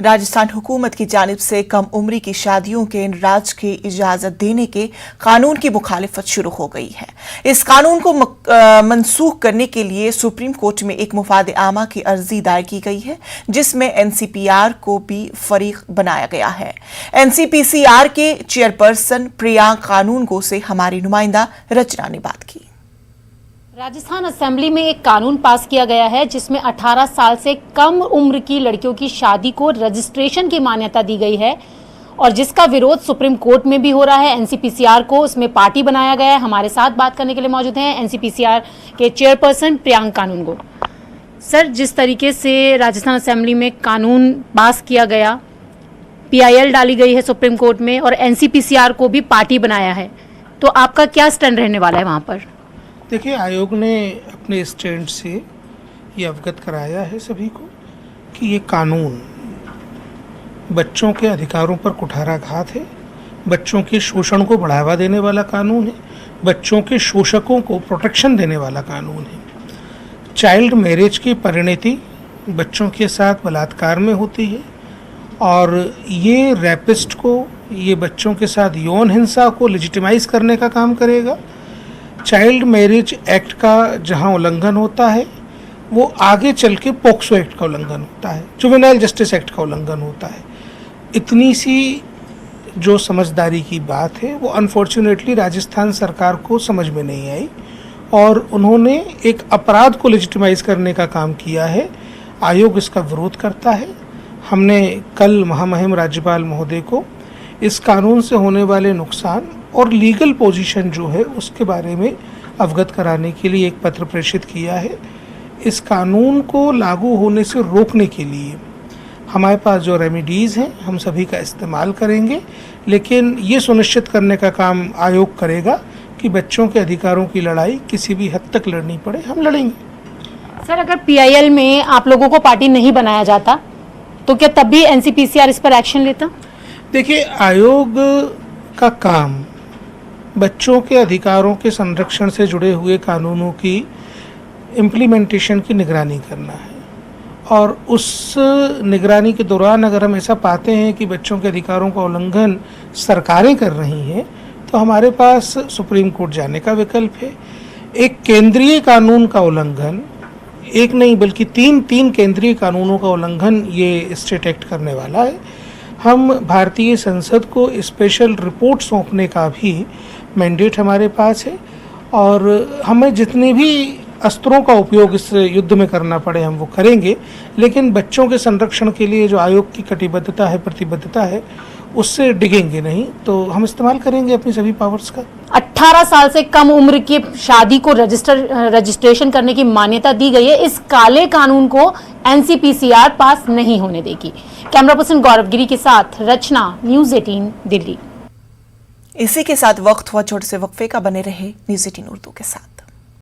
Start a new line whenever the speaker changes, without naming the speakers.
राजस्थान हुकूमत की जानिब से कम उम्री की शादियों के इंदराज की इजाजत देने के कानून की मुखालिफत शुरू हो गई है। इस कानून को मनसूख करने के लिए सुप्रीम कोर्ट में एक मुफाद आमा की अर्जी दायर की गई है, जिसमें एनसीपीआर को भी फरीक बनाया गया है। एनसीपीसीआर के चेयरपर्सन प्रियांक कानूनगो से हमारी नुमाइंदा रचना ने बात की।
राजस्थान असेंबली में एक कानून पास किया गया है जिसमें 18 साल से कम उम्र की लड़कियों की शादी को रजिस्ट्रेशन की मान्यता दी गई है और जिसका विरोध सुप्रीम कोर्ट में भी हो रहा है। एनसीपीसीआर को उसमें पार्टी बनाया गया है। हमारे साथ बात करने के लिए मौजूद हैं एनसीपीसीआर के चेयरपर्सन प्रियांक कानूनगो। सर, जिस तरीके से राजस्थान असेंबली में कानून पास किया गया, PIL डाली गई है सुप्रीम कोर्ट में और एनसीपीसीआर को भी पार्टी बनाया है, तो आपका क्या स्टैंड रहने वाला है वहाँ पर?
देखिए, आयोग ने अपने स्टैंड से ये अवगत कराया है सभी को कि ये कानून बच्चों के अधिकारों पर कुठाराघात है, बच्चों के शोषण को बढ़ावा देने वाला कानून है, बच्चों के शोषकों को प्रोटेक्शन देने वाला कानून है। चाइल्ड मैरिज की परिणति बच्चों के साथ बलात्कार में होती है और ये रैपिस्ट को, ये बच्चों के साथ यौन हिंसा को लेजिटिमाइज करने का काम करेगा। चाइल्ड मैरिज एक्ट का जहां उल्लंघन होता है, वो आगे चल के पॉक्सो एक्ट का उल्लंघन होता है, जुवेनाइल जस्टिस एक्ट का उल्लंघन होता है। इतनी सी जो समझदारी की बात है वो अनफॉर्चुनेटली राजस्थान सरकार को समझ में नहीं आई और उन्होंने एक अपराध को लेजिटिमाइज करने का काम किया है। आयोग इसका विरोध करता है। हमने कल महामहिम राज्यपाल महोदय को इस कानून से होने वाले नुकसान और लीगल पोजीशन जो है उसके बारे में अवगत कराने के लिए एक पत्र प्रेषित किया है। इस कानून को लागू होने से रोकने के लिए हमारे पास जो रेमेडीज़ हैं हम सभी का इस्तेमाल करेंगे, लेकिन ये सुनिश्चित करने का काम आयोग करेगा कि बच्चों के अधिकारों की लड़ाई किसी भी हद तक लड़नी पड़े, हम लड़ेंगे।
सर, अगर PIL में आप लोगों को पार्टी नहीं बनाया जाता तो क्या तब भी एनसीपीसीआर इस पर एक्शन लेता?
देखिए, आयोग का काम बच्चों के अधिकारों के संरक्षण से जुड़े हुए कानूनों की इम्प्लीमेंटेशन की निगरानी करना है और उस निगरानी के दौरान अगर हम ऐसा पाते हैं कि बच्चों के अधिकारों का उल्लंघन सरकारें कर रही हैं तो हमारे पास सुप्रीम कोर्ट जाने का विकल्प है। एक केंद्रीय कानून का उल्लंघन, एक नहीं बल्कि तीन केंद्रीय कानूनों का उल्लंघन ये स्टेट एक्ट करने वाला है। हम भारतीय संसद को स्पेशल रिपोर्ट सौंपने का भी मैंडेट हमारे पास है और हमें जितने भी अस्त्रों का उपयोग इस युद्ध में करना पड़े हम वो करेंगे, लेकिन बच्चों के संरक्षण के लिए जो आयोग की कटिबद्धता है, प्रतिबद्धता है, उससे डिगेंगे नहीं। तो हम इस्तेमाल करेंगे अपनी सभी पावर्स का।
18 साल से कम उम्र की शादी को रजिस्ट्रेशन करने की मान्यता दी गई है। इस काले कानून को एनसीपीसीआर पास नहीं होने देगी। कैमरा पर्सन गौरव गिरी के साथ रचना, न्यूज़ 18 दिल्ली।
इसी के साथ वक्त हुआ छोटे से वक्फे का। बने रहे न्यूज़ 18 उर्दू के साथ।